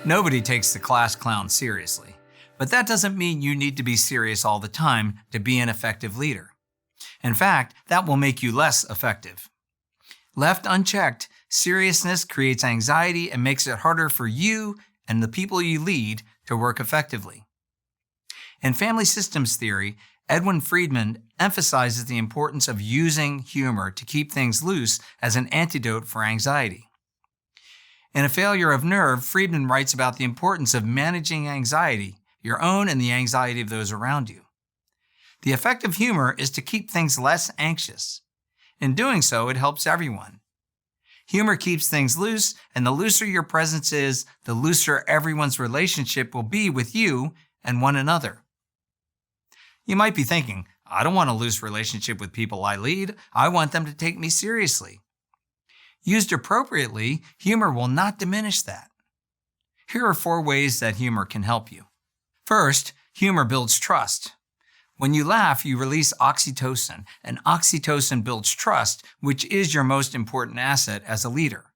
Nobody takes the class clown seriously, but that doesn't mean you need to be serious all the time to be an effective leader. In fact, that will make you less effective. Left unchecked, seriousness creates anxiety and makes it harder for you and the people you lead to work effectively. In family systems theory, Edwin Friedman emphasizes the importance of using humor to keep things loose as an antidote for anxiety. In A Failure of Nerve, Friedman writes about the importance of managing anxiety, your own and the anxiety of those around you. The effect of humor is to keep things less anxious. In doing so, it helps everyone. Humor keeps things loose, and the looser your presence is, the looser everyone's relationship will be with you and one another. You might be thinking, I don't want a loose relationship with people I lead. I want them to take me seriously. Used appropriately, humor will not diminish that. Here are 4 ways that humor can help you. First, humor builds trust. When you laugh, you release oxytocin, and oxytocin builds trust, which is your most important asset as a leader.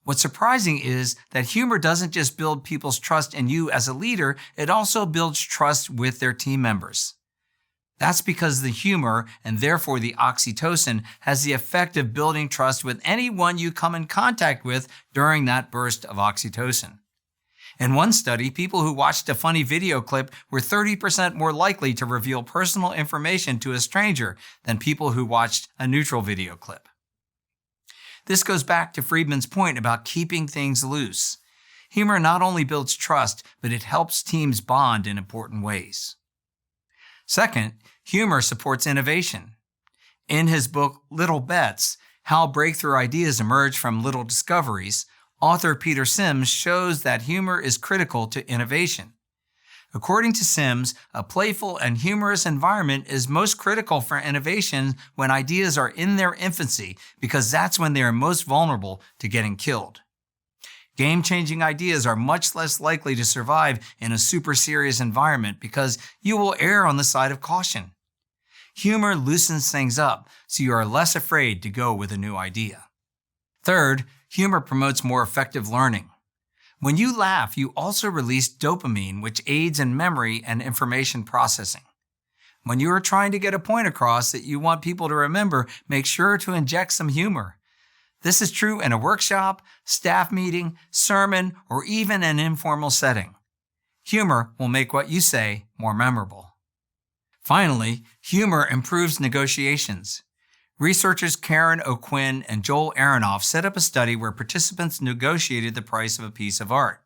What's surprising is that humor doesn't just build people's trust in you as a leader, it also builds trust with their team members. That's because the humor, and therefore the oxytocin, has the effect of building trust with anyone you come in contact with during that burst of oxytocin. In one study, people who watched a funny video clip were 30% more likely to reveal personal information to a stranger than people who watched a neutral video clip. This goes back to Friedman's point about keeping things loose. Humor not only builds trust, but it helps teams bond in important ways. Second, humor supports innovation. In his book, Little Bets, How Breakthrough Ideas Emerge from Little Discoveries, author Peter Sims shows that humor is critical to innovation. According to Sims, a playful and humorous environment is most critical for innovation when ideas are in their infancy, because that's when they are most vulnerable to getting killed. Game-changing ideas are much less likely to survive in a super serious environment because you will err on the side of caution. Humor loosens things up, so you are less afraid to go with a new idea. Third, humor promotes more effective learning. When you laugh, you also release dopamine, which aids in memory and information processing. When you are trying to get a point across that you want people to remember, make sure to inject some humor. This is true in a workshop, staff meeting, sermon, or even an informal setting. Humor will make what you say more memorable. Finally, humor improves negotiations. Researchers Karen O'Quinn and Joel Aronoff set up a study where participants negotiated the price of a piece of art.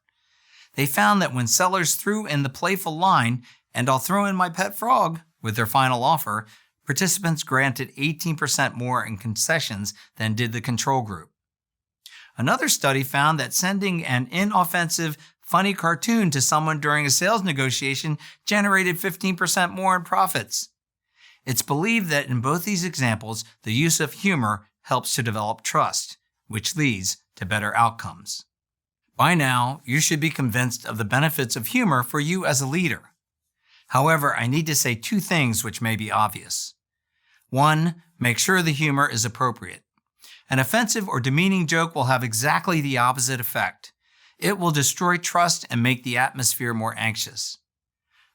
They found that when sellers threw in the playful line, "And I'll throw in my pet frog," with their final offer, participants granted 18% more in concessions than did the control group. Another study found that sending an inoffensive, funny cartoon to someone during a sales negotiation generated 15% more in profits. It's believed that in both these examples, the use of humor helps to develop trust, which leads to better outcomes. By now, you should be convinced of the benefits of humor for you as a leader. However, I need to say 2 things which may be obvious. 1, make sure the humor is appropriate. An offensive or demeaning joke will have exactly the opposite effect. It will destroy trust and make the atmosphere more anxious.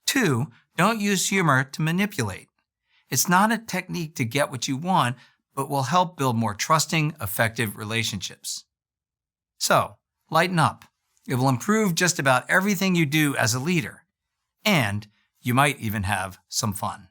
2, don't use humor to manipulate. It's not a technique to get what you want, but will help build more trusting, effective relationships. So, lighten up. It will improve just about everything you do as a leader. And you might even have some fun.